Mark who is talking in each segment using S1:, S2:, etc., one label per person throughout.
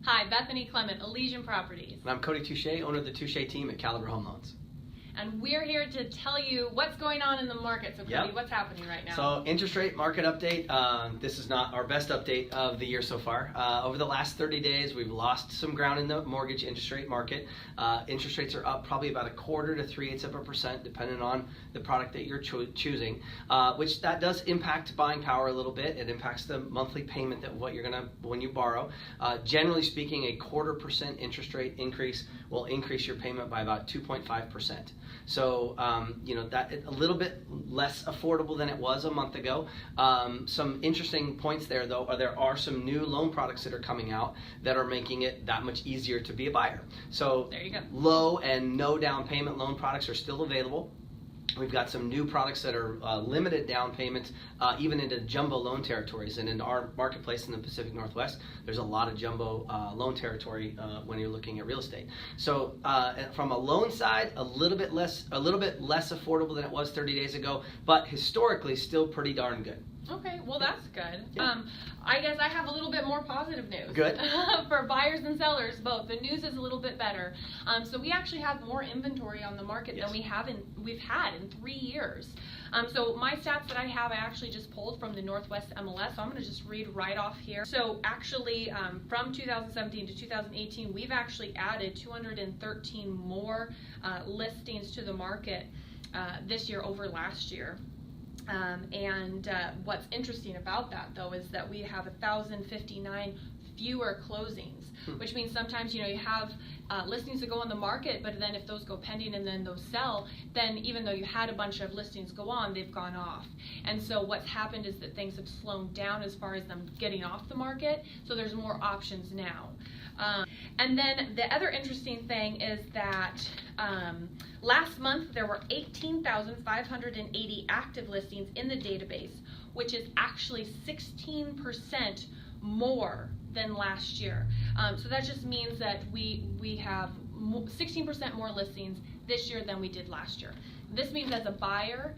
S1: Hi, Bethany Clement, Elysian Properties.
S2: And I'm Cody Touchette, owner of the Touchette team at Caliber Home Loans.
S1: And we're here to tell you what's going on in the market. So Cody, what's happening right now?
S2: So interest rate market update. This is not our best update of the year so far. Over the last 30 days, we've lost some ground in the mortgage interest rate market. Interest rates are up probably about 1/4 to 3/8%, depending on the product that you're choosing, which that does impact buying power a little bit. It impacts the monthly payment that what you're gonna when you borrow. Generally speaking, 1/4% interest rate increase will increase your payment by about 2.5%. So that a little bit less affordable than it was a month ago. Some interesting points there, though, are there are some new loan products that are coming out that are making it that much easier to be a buyer. So
S1: there you go.
S2: Low and no down payment loan products are still available. We've got some new products that are limited down payments, even into jumbo loan territories. And in our marketplace in the Pacific Northwest, there's a lot of jumbo loan territory when you're looking at real estate. So from a loan side, a little bit less affordable than it was 30 days ago, but historically still pretty darn good.
S1: Okay, well that's good.
S2: Yeah.
S1: I guess I have a little bit more positive news.
S2: Good.
S1: For buyers and sellers both. The news is a little bit better. So we actually have more inventory on the market than we've had in 3 years. So my stats that I have, I actually just pulled from the Northwest MLS. So I'm going to just read right off here. So actually, from 2017 to 2018, we've actually added 213 more listings to the market this year over last year. What's interesting about that, though, is that we have 1,059 fewer closings, which means sometimes you have listings that go on the market, but then if those go pending and then those sell, then even though you had a bunch of listings go on, they've gone off. And so what's happened is that things have slowed down as far as them getting off the market, so there's more options now. And then the other interesting thing is that last month there were 18,580 active listings in the database, which is actually 16% more than last year. So that just means that we have 16% more listings this year than we did last year. This means as a buyer,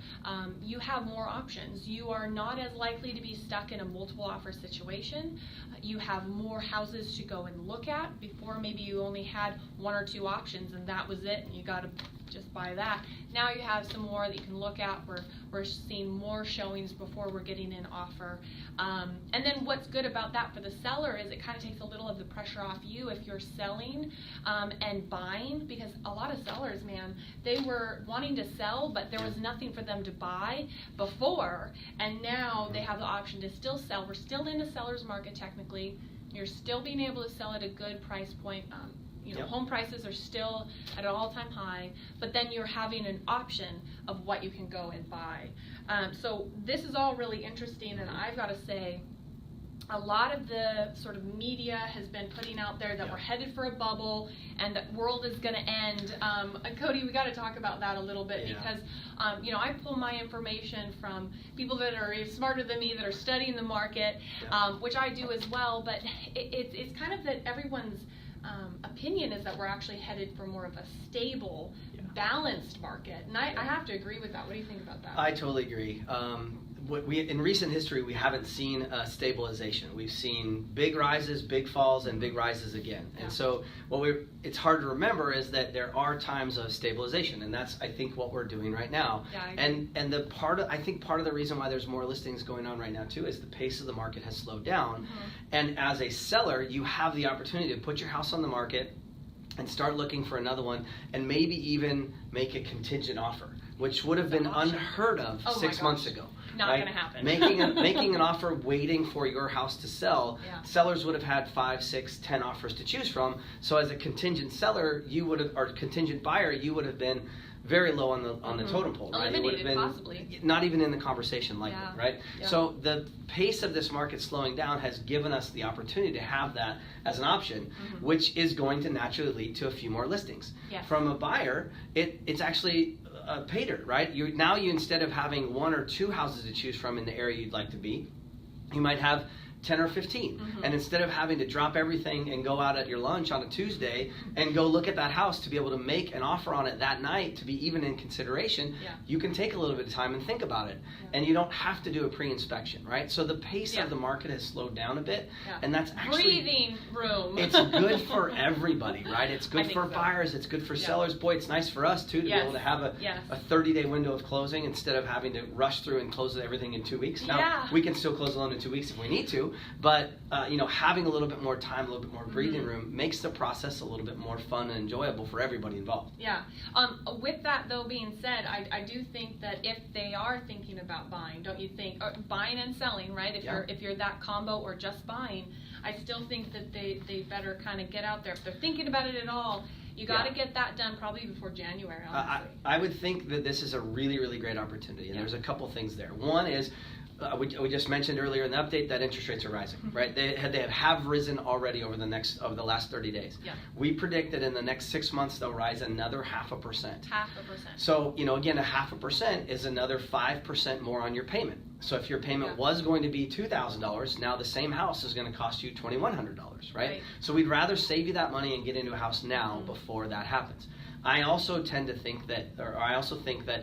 S1: you have more options. You are not as likely to be stuck in a multiple offer situation. You have more houses to go and look at. Before, maybe you only had 1 or 2 options and that was it, and you got to just buy that. Now you have some more that you can look at. We're seeing more showings before we're getting an offer. And then what's good about that for the seller is it kind of takes a little of the pressure off you if you're selling and buying, because a lot of sellers, man, they were wanting to sell, but there was nothing for them to buy before, and now they have the option to still sell. We're still in a seller's market technically. You're still being able to sell at a good price point. Home prices are still at an all-time high, but then you're having an option of what you can go and buy. So this is all really interesting, and I've got to say, a lot of the sort of media has been putting out there that we're headed for a bubble and the world is going to end. Cody, we got to talk about that a little bit because, I pull my information from people that are smarter than me, that are studying the market, which I do as well, but it's kind of that everyone's opinion is that we're actually headed for more of a stable, balanced market. And I have to agree with that. What do you think about that?
S2: I totally agree. In recent history, we haven't seen a stabilization. We've seen big rises, big falls, and big rises again. And so it's hard to remember is that there are times of stabilization, and that's, I think, what we're doing right now. And I think part of the reason why there's more listings going on right now too is the pace of the market has slowed down. And as a seller, you have the opportunity to put your house on the market and start looking for another one, and maybe even make a contingent offer, which would have been unheard of 6 months ago.
S1: Not going to happen.
S2: Making an offer waiting for your house to sell, sellers would have had 5, 6, 10 offers to choose from. So as a contingent seller, or contingent buyer, you would have been very low on the totem pole, right?
S1: Eliminated,
S2: it would have been
S1: possibly.
S2: Not even in the conversation likely, right? So the pace of this market slowing down has given us the opportunity to have that as an option, which is going to naturally lead to a few more listings. From a buyer, it's actually pay dirt, right? You instead of having 1 or 2 houses to choose from in the area you'd like to be, you might have 10 or 15. And instead of having to drop everything and go out at your lunch on a Tuesday and go look at that house to be able to make an offer on it that night to be even in consideration, you can take a little bit of time and think about it. And you don't have to do a pre-inspection, right? So the pace of the market has slowed down a bit, and that's actually
S1: breathing room.
S2: It's good for everybody, right? It's good for buyers, it's good for sellers. Boy, it's nice for us too to be able to have a 30-day window of closing instead of having to rush through and close everything in 2 weeks. Now, we can still close a loan in 2 weeks if we need to, but having a little bit more time, a little bit more breathing room makes the process a little bit more fun and enjoyable for everybody involved.
S1: Yeah. With that though being said, I do think that if they are thinking about buying, don't you think, or buying and selling, right? If you're that combo or just buying, I still think that they better kind of get out there. If they're thinking about it at all, you got to get that done probably before January, honestly.
S2: I would think that this is a really, really great opportunity, and there's a couple things there. One is, we just mentioned earlier in the update that interest rates are rising, right? They have risen already over the last 30 days. We predict that in the next 6 months they'll rise another 0.5%. 0.5%. So again, 0.5% is another 5% more on your payment. So if your payment was going to be $2,000, now the same house is going to cost you $2,100, right? So we'd rather save you that money and get into a house now before that happens. I also think that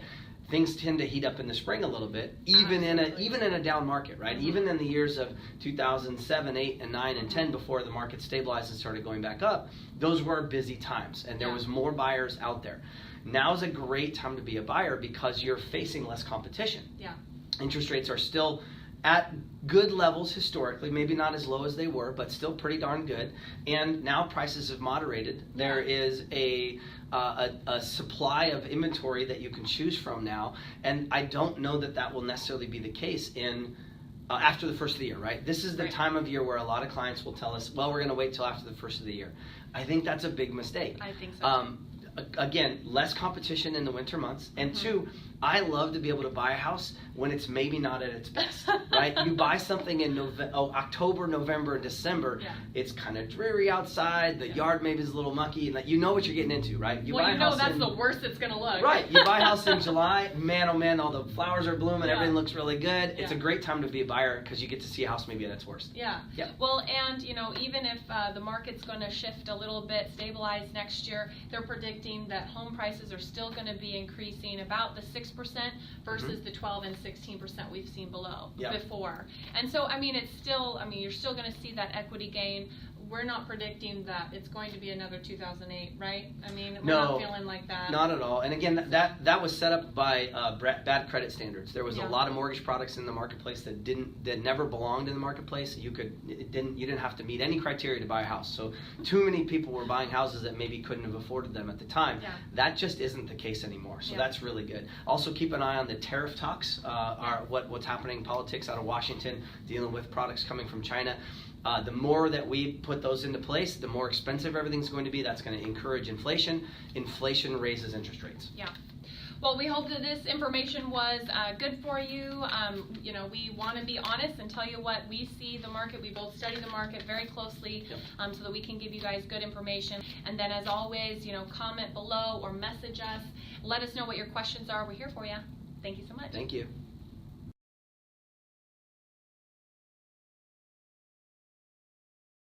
S2: things tend to heat up in the spring a little bit, even in a down market, right? Even in the years of 2007, 8, and 9, and 10, before the market stabilized and started going back up, those were busy times, and there was more buyers out there. Now is a great time to be a buyer because you're facing less competition. Interest rates are still at good levels historically, maybe not as low as they were, but still pretty darn good. And now prices have moderated. There is a supply of inventory that you can choose from now, and I don't know that will necessarily be the case in after the first of the year, right? This is the time of year where a lot of clients will tell us, well, we're going to wait till after the first of the year. I think that's a big mistake.
S1: I think so.
S2: Again, less competition in the winter months, and two, I love to be able to buy a house when it's maybe not at its best, right? You buy something in October, November, and December, it's kind of dreary outside, the yard maybe is a little mucky, and you know what you're getting into, right?
S1: That's the worst it's going to look.
S2: Right, you buy a house in July, man, oh man, all the flowers are blooming, everything looks really good. It's a great time to be a buyer because you get to see a house maybe at its worst.
S1: Well, and even if the market's going to shift a little bit, stabilize next year, they're predicting that home prices are still going to be increasing about the 6% versus the 12 and 16% we've seen before. And so, it's still, you're still going to see that equity gain. We're not predicting that it's going to be another 2008, right? We're not feeling like that.
S2: Not at all. And again, that was set up by bad credit standards. There was a lot of mortgage products in the marketplace that never belonged in the marketplace. You didn't have to meet any criteria to buy a house. So too many people were buying houses that maybe couldn't have afforded them at the time. That just isn't the case anymore. So that's really good. Also keep an eye on the tariff talks, what's happening in politics out of Washington, dealing with products coming from China. The more that we put those into place, the more expensive everything's going to be. That's going to encourage inflation. Inflation raises interest rates.
S1: Well, we hope that this information was good for you. We want to be honest and tell you what we see the market. We both study the market very closely so that we can give you guys good information. And then as always, comment below or message us. Let us know what your questions are. We're here for you. Thank you so much.
S2: Thank you.